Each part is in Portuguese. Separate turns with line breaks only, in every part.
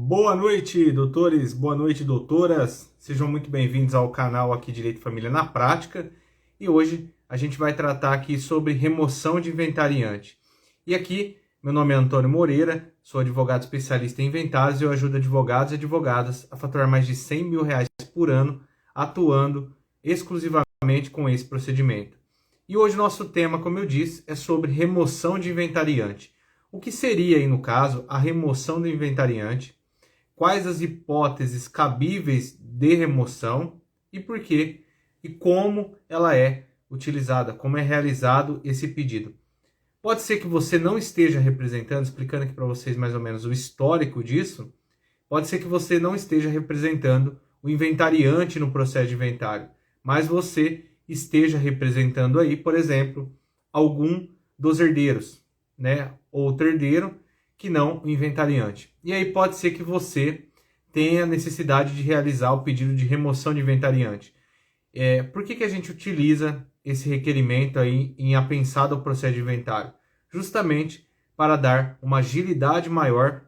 Boa noite, doutores, boa noite, doutoras. Sejam muito bem-vindos ao canal aqui Direito e Família na Prática. E hoje a gente vai tratar aqui sobre remoção de inventariante. E aqui, meu nome é Antônio Moreira, sou advogado especialista em inventários e eu ajudo advogados e advogadas a faturar mais de R$ 100 mil por ano, atuando exclusivamente com esse procedimento. E hoje nosso tema, como eu disse, é sobre remoção de inventariante. O que seria aí, no caso, a remoção do inventariante? Quais as hipóteses cabíveis de remoção e por quê, e como ela é utilizada, como é realizado esse pedido. Pode ser que você não esteja representando, explicando aqui para vocês mais ou menos o histórico disso, pode ser que você não esteja representando o inventariante no processo de inventário, mas você esteja representando aí, por exemplo, algum dos herdeiros, né? Outro herdeiro que não o inventariante. E aí pode ser que você tenha necessidade de realizar o pedido de remoção de inventariante. Por que a gente utiliza esse requerimento aí em apensado ao processo de inventário? Justamente para dar uma agilidade maior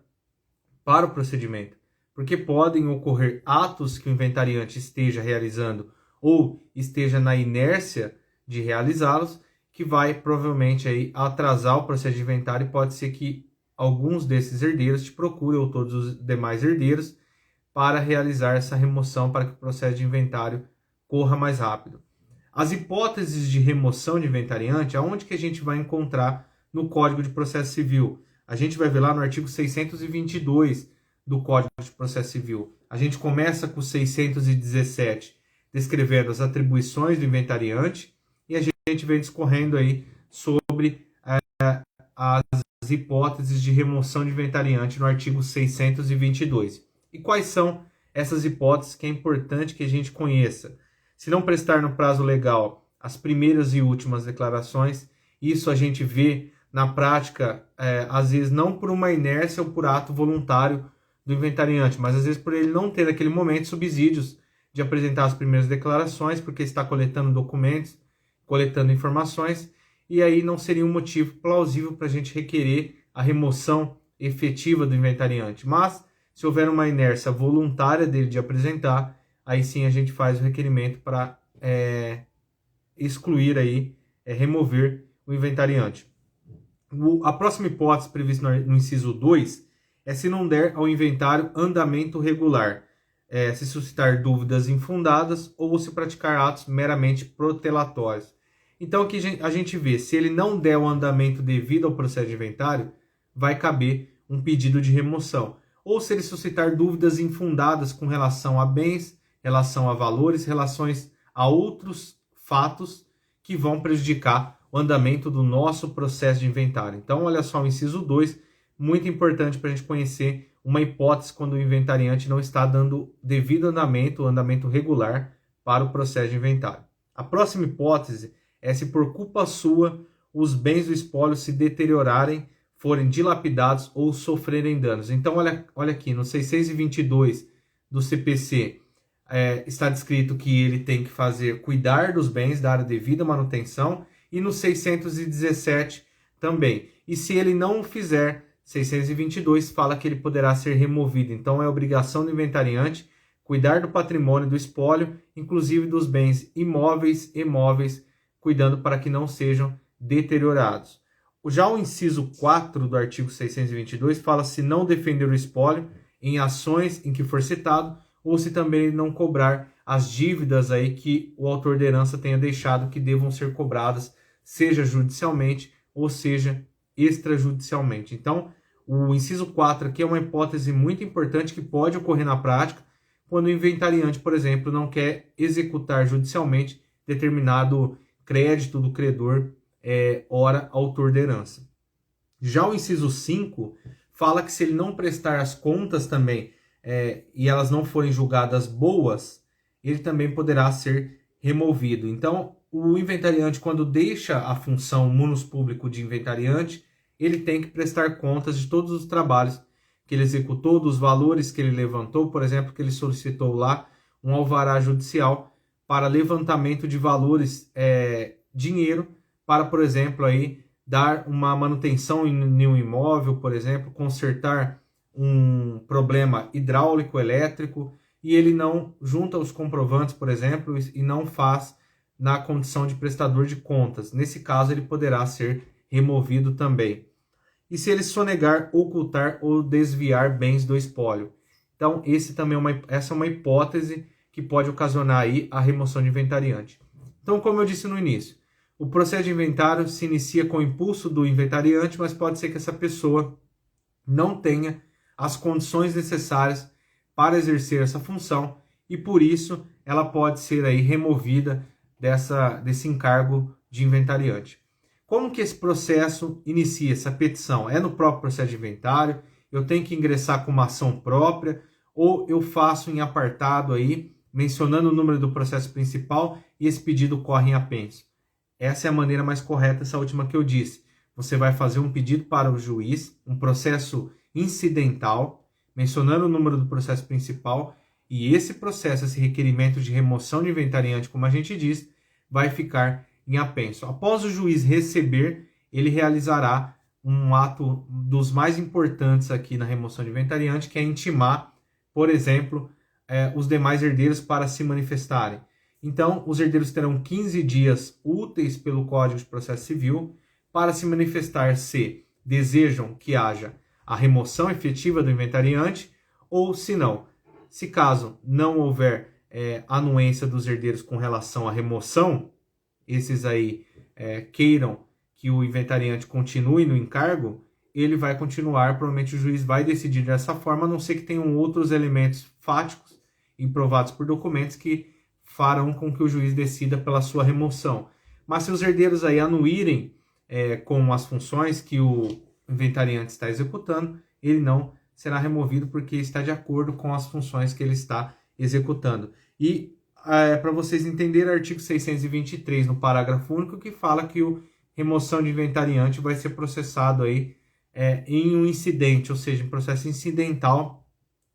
para o procedimento. Porque podem ocorrer atos que o inventariante esteja realizando ou esteja na inércia de realizá-los, que vai provavelmente aí atrasar o processo de inventário e pode ser que alguns desses herdeiros te procurem ou todos os demais herdeiros para realizar essa remoção para que o processo de inventário corra mais rápido. As hipóteses de remoção de inventariante, aonde que a gente vai encontrar no Código de Processo Civil? A gente vai ver lá no artigo 622 do Código de Processo Civil. A gente começa com o 617, descrevendo as atribuições do inventariante, e a gente vem discorrendo aí sobre as hipóteses de remoção de inventariante no artigo 622. E quais são essas hipóteses que é importante que a gente conheça? Se não prestar no prazo legal as primeiras e últimas declarações, isso a gente vê na prática, às vezes não por uma inércia ou por ato voluntário do inventariante, mas às vezes por ele não ter naquele momento subsídios de apresentar as primeiras declarações, porque está coletando documentos, coletando informações, e aí não seria um motivo plausível para a gente requerer a remoção efetiva do inventariante. Mas, se houver uma inércia voluntária dele de apresentar, aí sim a gente faz o requerimento para excluir aí, remover o inventariante. A próxima hipótese prevista no inciso 2 é se não der ao inventário andamento regular, se suscitar dúvidas infundadas ou se praticar atos meramente protelatórios. Então aqui a gente vê, se ele não der o andamento devido ao processo de inventário, vai caber um pedido de remoção. Ou se ele suscitar dúvidas infundadas com relação a bens, relação a valores, relações a outros fatos que vão prejudicar o andamento do nosso processo de inventário. Então, olha só, o inciso 2, muito importante para a gente conhecer uma hipótese quando o inventariante não está dando devido andamento, andamento regular para o processo de inventário. A próxima hipótese é se por culpa sua os bens do espólio se deteriorarem, forem dilapidados ou sofrerem danos. Então, olha aqui, no 622 do CPC, está descrito que ele tem que cuidar dos bens, dar a devida manutenção, e no 617 também. E se ele não fizer, 622 fala que ele poderá ser removido. Então, é obrigação do inventariante cuidar do patrimônio do espólio, inclusive dos bens imóveis e móveis, cuidando para que não sejam deteriorados. Já o inciso 4 do artigo 622 fala se não defender o espólio em ações em que for citado, ou se também não cobrar as dívidas aí que o autor da herança tenha deixado que devam ser cobradas, seja judicialmente ou seja extrajudicialmente. Então, o inciso 4 aqui é uma hipótese muito importante que pode ocorrer na prática quando o inventariante, por exemplo, não quer executar judicialmente determinado crédito do credor, ora autor da herança. Já o inciso 5 fala que se ele não prestar as contas também e elas não forem julgadas boas, ele também poderá ser removido. Então, o inventariante, quando deixa a função munus público de inventariante, ele tem que prestar contas de todos os trabalhos que ele executou, dos valores que ele levantou, por exemplo, que ele solicitou lá um alvará judicial para levantamento de valores, dinheiro, para, por exemplo, aí, dar uma manutenção em um imóvel, por exemplo, consertar um problema hidráulico, elétrico, e ele não junta os comprovantes, por exemplo, e não faz na condição de prestador de contas. Nesse caso, ele poderá ser removido também. E se ele sonegar, ocultar ou desviar bens do espólio. Então, essa é uma hipótese que pode ocasionar aí a remoção de inventariante. Então, como eu disse no início, o processo de inventário se inicia com o impulso do inventariante, mas pode ser que essa pessoa não tenha as condições necessárias para exercer essa função e, por isso, ela pode ser aí removida desse encargo de inventariante. Como que esse processo inicia, essa petição? É no próprio processo de inventário? Eu tenho que ingressar com uma ação própria? Ou eu faço em apartado aí, mencionando o número do processo principal e esse pedido corre em apenso? Essa é a maneira mais correta, essa última que eu disse. Você vai fazer um pedido para o juiz, um processo incidental, mencionando o número do processo principal, e esse processo, esse requerimento de remoção de inventariante, como a gente diz, vai ficar em apenso. Após o juiz receber, ele realizará um ato dos mais importantes aqui na remoção de inventariante, que é intimar, por exemplo, os demais herdeiros para se manifestarem. Então, os herdeiros terão 15 dias úteis pelo Código de Processo Civil para se manifestar se desejam que haja a remoção efetiva do inventariante ou, se não, se caso não houver anuência dos herdeiros com relação à remoção, esses aí queiram que o inventariante continue no encargo, ele vai continuar, provavelmente o juiz vai decidir dessa forma, a não ser que tenham outros elementos fáticos improvados por documentos que farão com que o juiz decida pela sua remoção. Mas se os herdeiros aí anuírem com as funções que o inventariante está executando, ele não será removido porque está de acordo com as funções que ele está executando. E para vocês entenderem, artigo 623 no parágrafo único, que fala que a remoção de inventariante vai ser processado aí em um incidente, ou seja, em processo incidental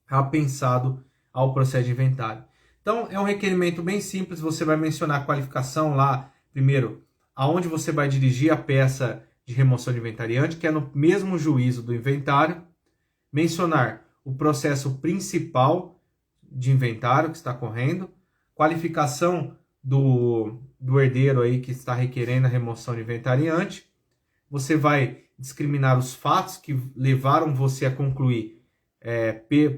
apensado ao processo de inventário. Então, é um requerimento bem simples, você vai mencionar a qualificação lá, primeiro, aonde você vai dirigir a peça de remoção de inventariante, que é no mesmo juízo do inventário, mencionar o processo principal de inventário que está correndo, qualificação do herdeiro aí que está requerendo a remoção de inventariante, você vai discriminar os fatos que levaram você a concluir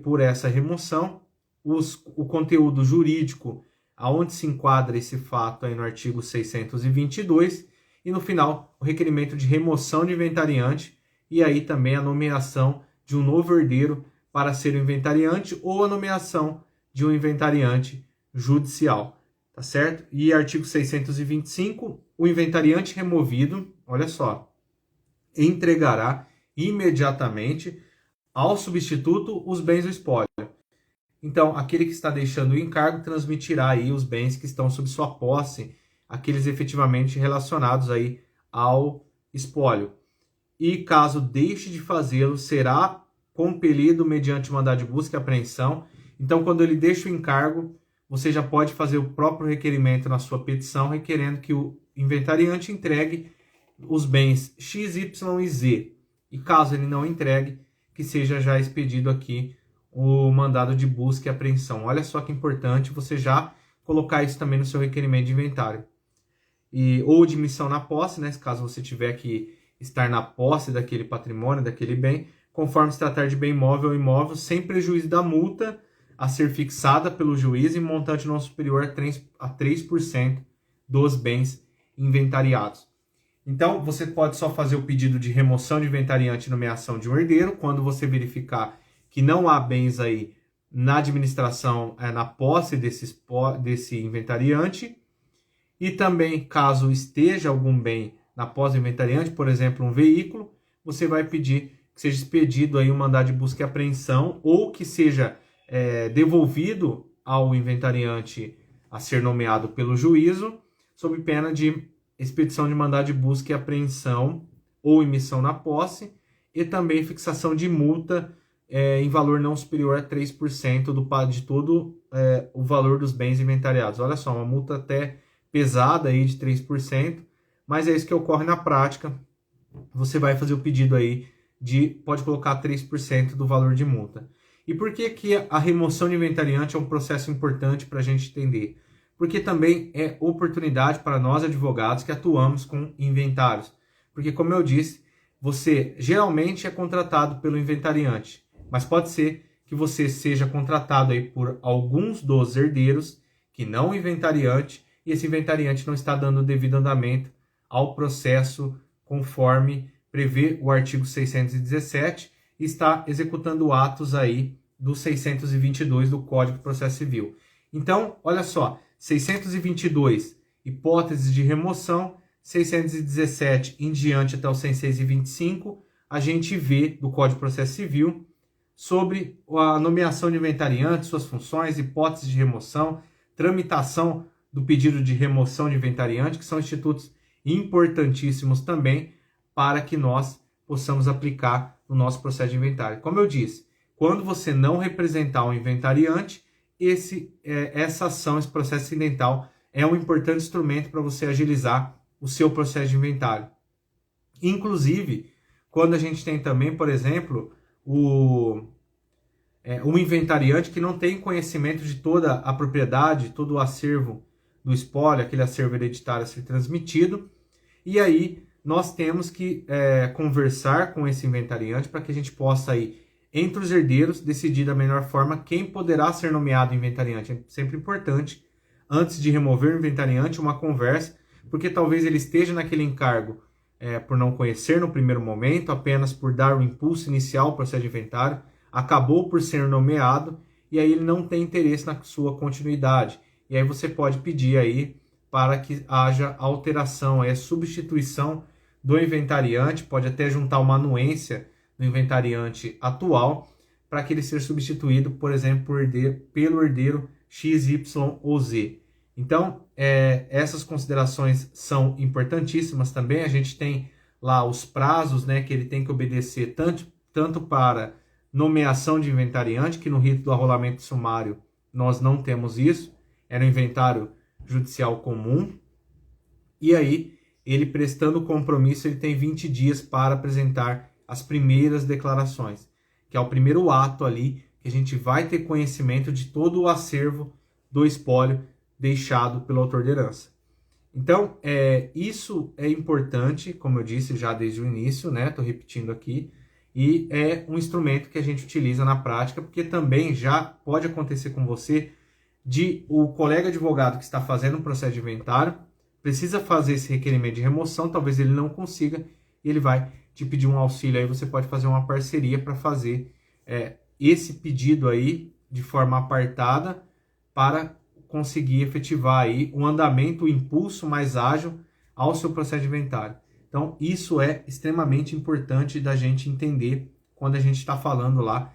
por essa remoção, o conteúdo jurídico, aonde se enquadra esse fato aí no artigo 622, e no final, o requerimento de remoção de inventariante, e aí também a nomeação de um novo herdeiro para ser o inventariante, ou a nomeação de um inventariante judicial, tá certo? E artigo 625, o inventariante removido, olha só, entregará imediatamente ao substituto os bens do espólio. Então, aquele que está deixando o encargo transmitirá aí os bens que estão sob sua posse, aqueles efetivamente relacionados aí ao espólio. E caso deixe de fazê-lo, será compelido mediante mandado de busca e apreensão. Então, quando ele deixa o encargo, você já pode fazer o próprio requerimento na sua petição, requerendo que o inventariante entregue os bens X, Y e Z. E caso ele não entregue, que seja já expedido aqui o mandado de busca e apreensão. Olha só que importante você já colocar isso também no seu requerimento de inventário. Ou de missão na posse, né? Caso você tiver que estar na posse daquele patrimônio, daquele bem, conforme se tratar de bem imóvel ou imóvel, sem prejuízo da multa a ser fixada pelo juiz em montante não superior a 3% dos bens inventariados. Então, você pode só fazer o pedido de remoção de inventariante e nomeação de um herdeiro, quando você verificar que não há bens aí na administração, na posse desse inventariante. E também, caso esteja algum bem na posse do inventariante, por exemplo, um veículo, você vai pedir que seja expedido aí um mandado de busca e apreensão, ou que seja devolvido ao inventariante a ser nomeado pelo juízo, sob pena de expedição de mandado de busca e apreensão ou emissão na posse, e também fixação de multa em valor não superior a 3% de todo o valor dos bens inventariados. Olha só, uma multa até pesada aí de 3%, mas é isso que ocorre na prática. Você vai fazer o pedido aí pode colocar 3% do valor de multa. E por que que a remoção de inventariante é um processo importante para a gente entender? Porque também é oportunidade para nós advogados que atuamos com inventários. Porque, como eu disse, você geralmente é contratado pelo inventariante, mas pode ser que você seja contratado aí por alguns dos herdeiros que não o inventariante, e esse inventariante não está dando devido andamento ao processo conforme prevê o artigo 617 e está executando atos aí do 622 do Código de Processo Civil. Então, olha só, 622, hipóteses de remoção, 617 em diante até o 625, a gente vê do Código de Processo Civil sobre a nomeação de inventariante, suas funções, hipóteses de remoção, tramitação do pedido de remoção de inventariante, que são institutos importantíssimos também para que nós possamos aplicar no nosso processo de inventário. Como eu disse, quando você não representar o inventariante, essa ação, esse processo incidental é um importante instrumento para você agilizar o seu processo de inventário. Inclusive, quando a gente tem também, por exemplo, o inventariante que não tem conhecimento de toda a propriedade, todo o acervo do espólio, aquele acervo hereditário a ser transmitido, e aí nós temos que conversar com esse inventariante para que a gente possa aí, entre os herdeiros, decidir da melhor forma quem poderá ser nomeado inventariante. É sempre importante, antes de remover o inventariante, uma conversa, porque talvez ele esteja naquele encargo por não conhecer no primeiro momento, apenas por dar o impulso inicial ao processo de inventário, acabou por ser nomeado, e aí ele não tem interesse na sua continuidade. E aí você pode pedir aí para que haja alteração, a substituição do inventariante, pode até juntar uma anuência do inventariante atual, para que ele seja substituído, por exemplo, pelo herdeiro X, Y ou Z. Então, essas considerações são importantíssimas também. A gente tem lá os prazos, né, que ele tem que obedecer tanto para nomeação de inventariante, que no rito do arrolamento sumário nós não temos isso, é no inventário judicial comum, e aí ele prestando compromisso, ele tem 20 dias para apresentar as primeiras declarações, que é o primeiro ato ali, que a gente vai ter conhecimento de todo o acervo do espólio deixado pelo autor de herança. Então, isso é importante, como eu disse já desde o início, né? Estou repetindo aqui, e é um instrumento que a gente utiliza na prática, porque também já pode acontecer com você de o colega advogado que está fazendo um processo de inventário precisa fazer esse requerimento de remoção, talvez ele não consiga, e ele vai te pedir um auxílio, aí você pode fazer uma parceria para fazer esse pedido aí de forma apartada para conseguir efetivar aí um andamento, um impulso mais ágil ao seu processo de inventário. Então, isso é extremamente importante da gente entender quando a gente está falando lá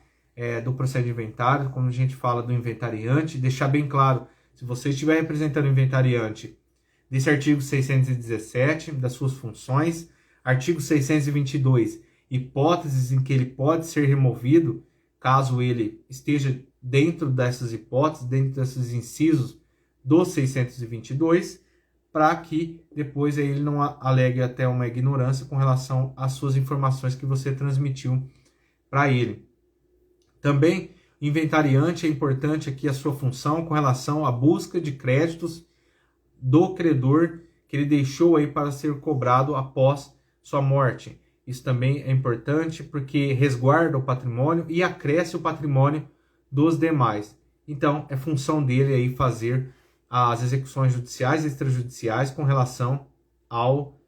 do processo de inventário, quando a gente fala do inventariante, deixar bem claro, se você estiver representando o inventariante, desse artigo 617, das suas funções, artigo 622, hipóteses em que ele pode ser removido, caso ele esteja dentro dessas hipóteses, dentro desses incisos do 622, para que depois ele não alegue até uma ignorância com relação às suas informações que você transmitiu para ele. Também, inventariante, é importante aqui a sua função com relação à busca de créditos do credor que ele deixou aí para ser cobrado após sua morte. Isso também é importante porque resguarda o patrimônio e acresce o patrimônio dos demais. Então, é função dele aí fazer as execuções judiciais e extrajudiciais com relação ao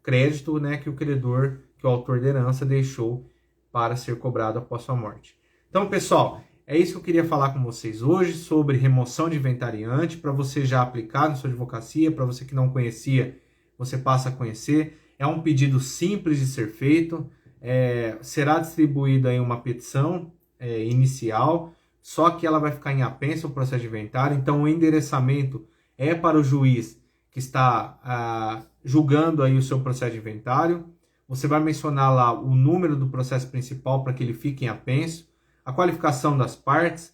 crédito, né, que o credor, que o autor da herança deixou para ser cobrado após sua morte. Então, pessoal, é isso que eu queria falar com vocês hoje sobre remoção de inventariante, para você já aplicar na sua advocacia, para você que não conhecia, você passa a conhecer. É um pedido simples de ser feito, será distribuída aí uma petição inicial, só que ela vai ficar em apenso o processo de inventário, então o endereçamento é para o juiz que está julgando aí o seu processo de inventário. Você vai mencionar lá o número do processo principal para que ele fique em apenso, a qualificação das partes,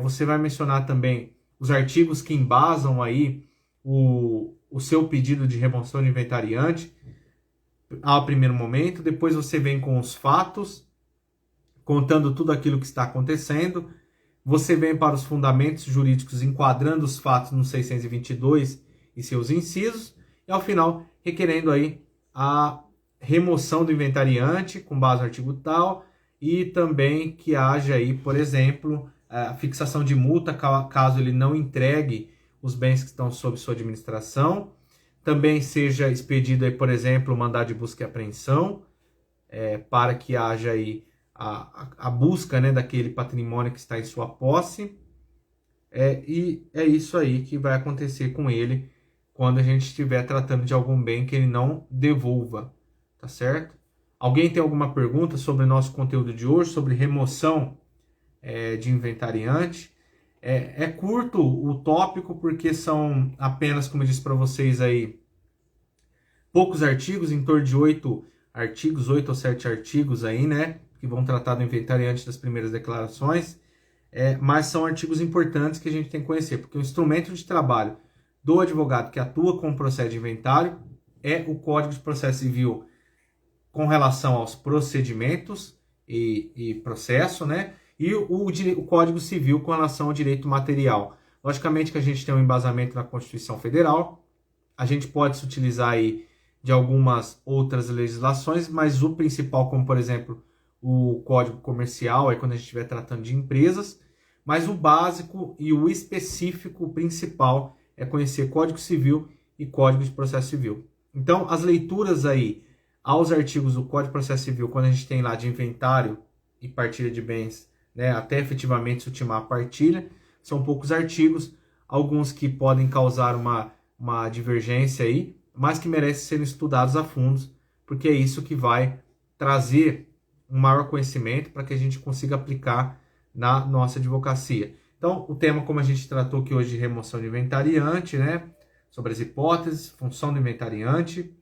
você vai mencionar também os artigos que embasam aí o seu pedido de remoção de inventariante, ao primeiro momento, depois você vem com os fatos, contando tudo aquilo que está acontecendo, você vem para os fundamentos jurídicos, enquadrando os fatos no 622 e seus incisos, e ao final, requerendo aí a remoção do inventariante, com base no artigo tal, e também que haja aí, por exemplo, a fixação de multa, caso ele não entregue os bens que estão sob sua administração. Também seja expedido aí, por exemplo, o mandado de busca e apreensão, para que haja aí a busca, né, daquele patrimônio que está em sua posse. E é isso aí que vai acontecer com ele quando a gente estiver tratando de algum bem que ele não devolva, tá certo? Alguém tem alguma pergunta sobre o nosso conteúdo de hoje, sobre remoção de inventariante? É curto o tópico, porque são apenas, como eu disse para vocês aí, poucos artigos, em torno de 8 artigos, 8 ou 7 artigos aí, né? Que vão tratar do inventariante das primeiras declarações. Mas são artigos importantes que a gente tem que conhecer, porque o instrumento de trabalho do advogado que atua com o processo de inventário é o Código de Processo Civil com relação aos procedimentos e processo, né? E o Código Civil com relação ao direito material. Logicamente que a gente tem um embasamento na Constituição Federal, a gente pode se utilizar aí de algumas outras legislações, mas o principal, como por exemplo o Código Comercial, é quando a gente estiver tratando de empresas, mas o básico e o específico, o principal, é conhecer Código Civil e Código de Processo Civil. Então, as leituras aí aos artigos do Código de Processo Civil, quando a gente tem lá de inventário e partilha de bens, né, até efetivamente se ultimar a partilha, são poucos artigos, alguns que podem causar uma divergência aí, mas que merecem ser estudados a fundo, porque é isso que vai trazer um maior conhecimento para que a gente consiga aplicar na nossa advocacia. Então, o tema, como a gente tratou aqui hoje, de remoção de inventariante, né, sobre as hipóteses, função do inventariante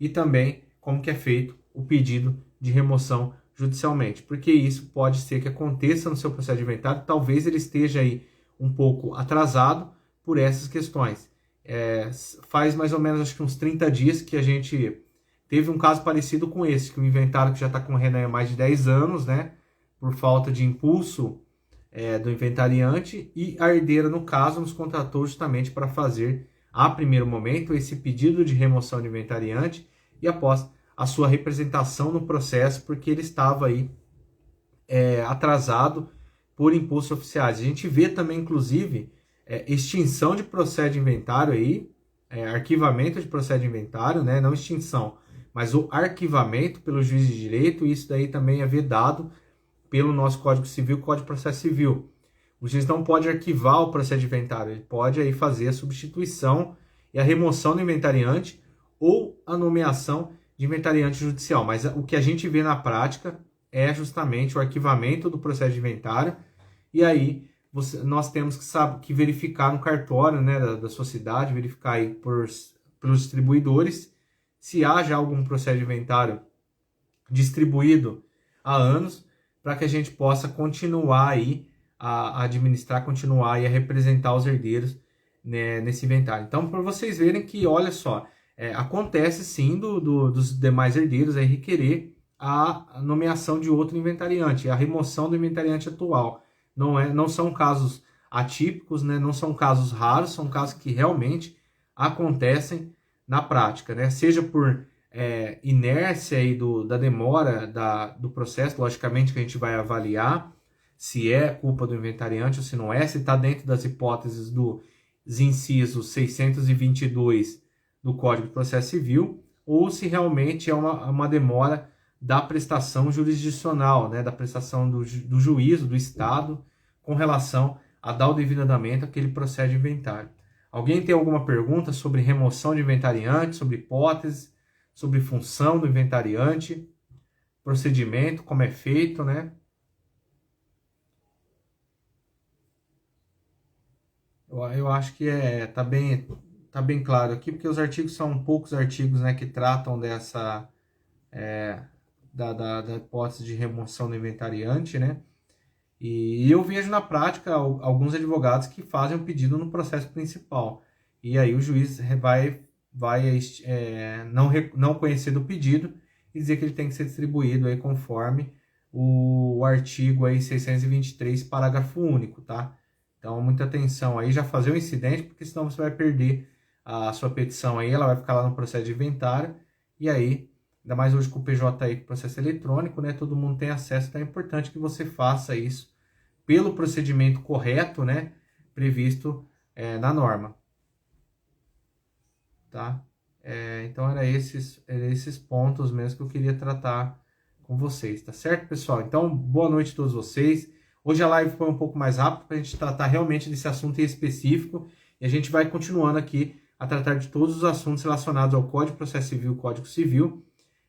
e também como que é feito o pedido de remoção judicialmente, porque isso pode ser que aconteça no seu processo de inventário, talvez ele esteja aí um pouco atrasado por essas questões. Faz mais ou menos, acho que uns 30 dias que a gente teve um caso parecido com esse, que o inventário que já está correndo há mais de 10 anos, né, por falta de impulso do inventariante, e a herdeira, no caso, nos contratou justamente para fazer, a primeiro momento, esse pedido de remoção de inventariante e após a sua representação no processo, porque ele estava aí atrasado por impulsos oficiais. A gente vê também, inclusive, extinção de processo de inventário aí, arquivamento de processo de inventário, né, não extinção, mas o arquivamento pelo juiz de direito, e isso daí também é vedado pelo nosso Código Civil, Código de Processo Civil. O juiz não pode arquivar o processo de inventário, ele pode aí fazer a substituição e a remoção do inventariante ou a nomeação de inventariante judicial. Mas o que a gente vê na prática é justamente o arquivamento do processo de inventário, e aí nós temos que verificar no cartório, né, da sua cidade, verificar aí pelos distribuidores, se há já algum processo de inventário distribuído há anos, para que a gente possa continuar aí a administrar, continuar aí a representar os herdeiros, né, nesse inventário. Então, para vocês verem que, olha só, acontece sim dos demais herdeiros aí requerer a nomeação de outro inventariante, a remoção do inventariante atual. Não são casos atípicos, né, não são casos raros, são casos que realmente acontecem na prática, né? Seja por inércia aí da demora do processo, logicamente que a gente vai avaliar se é culpa do inventariante ou se não é, se está dentro das hipóteses dos incisos 622 do Código de Processo Civil, ou se realmente é uma demora da prestação jurisdicional, né? Da prestação do juízo do Estado com relação a dar o devido andamento àquele processo de inventário. Alguém tem alguma pergunta sobre remoção de inventariante, sobre hipótese, sobre função do inventariante, procedimento, como é feito, né? Eu acho que tá bem claro aqui, porque os artigos são poucos artigos, né, que tratam dessa da hipótese de remoção do inventariante, né? E eu vejo na prática alguns advogados que fazem o pedido no processo principal. E aí o juiz vai vai não conhecer do pedido e dizer que ele tem que ser distribuído aí conforme o artigo aí 623, parágrafo único, tá? Então, muita atenção aí, já fazer o incidente, porque senão você vai perder a sua petição aí, ela vai ficar lá no processo de inventário, e aí, ainda mais hoje com o PJ aí, com o processo eletrônico, né? Todo mundo tem acesso, então é importante que você faça isso pelo procedimento correto, né? Previsto na norma. Tá? Então, era esses pontos mesmo que eu queria tratar com vocês, tá certo, pessoal? Então, boa noite a todos vocês. Hoje a live foi um pouco mais rápida para a gente tratar realmente desse assunto em específico e a gente vai continuando aqui a tratar de todos os assuntos relacionados ao Código de Processo Civil e Código Civil,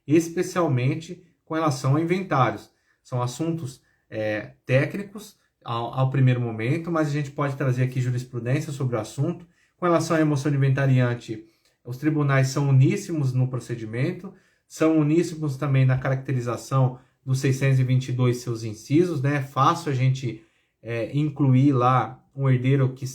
especialmente com relação a inventários. São assuntos técnicos ao primeiro momento, mas a gente pode trazer aqui jurisprudência sobre o assunto. Com relação à remoção de inventariante, os tribunais são uníssimos no procedimento, são uníssimos também na caracterização dos 622 seus incisos, né? É fácil a gente incluir lá um herdeiro que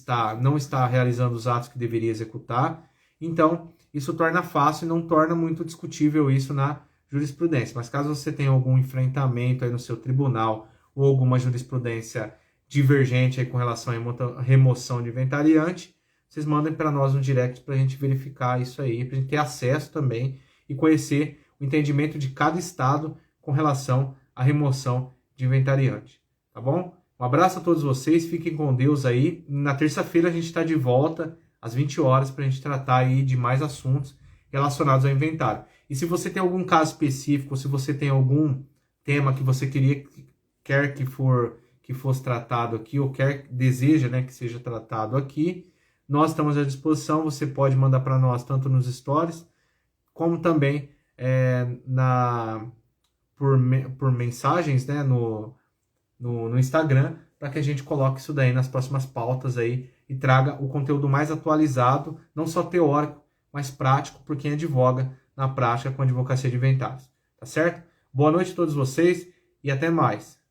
não está realizando os atos que deveria executar. Então, isso torna fácil e não torna muito discutível isso na jurisprudência. Mas caso você tenha algum enfrentamento aí no seu tribunal ou alguma jurisprudência divergente aí com relação à remoção de inventariante, vocês mandem para nós no direct para a gente verificar isso aí, para a gente ter acesso também e conhecer o entendimento de cada estado com relação à remoção de inventariante, tá bom? Um abraço a todos vocês, fiquem com Deus aí. Na terça-feira a gente está de volta às 20 horas para a gente tratar aí de mais assuntos relacionados ao inventário. E se você tem algum caso específico, se você tem algum tema que você quer que fosse tratado aqui, ou deseja, né, que seja tratado aqui, nós estamos à disposição. Você pode mandar para nós tanto nos stories, como também por mensagens, né, no Instagram, para que a gente coloque isso daí nas próximas pautas aí e traga o conteúdo mais atualizado, não só teórico, mas prático, por quem advoga na prática com advocacia de inventários. Tá certo? Boa noite a todos vocês e até mais.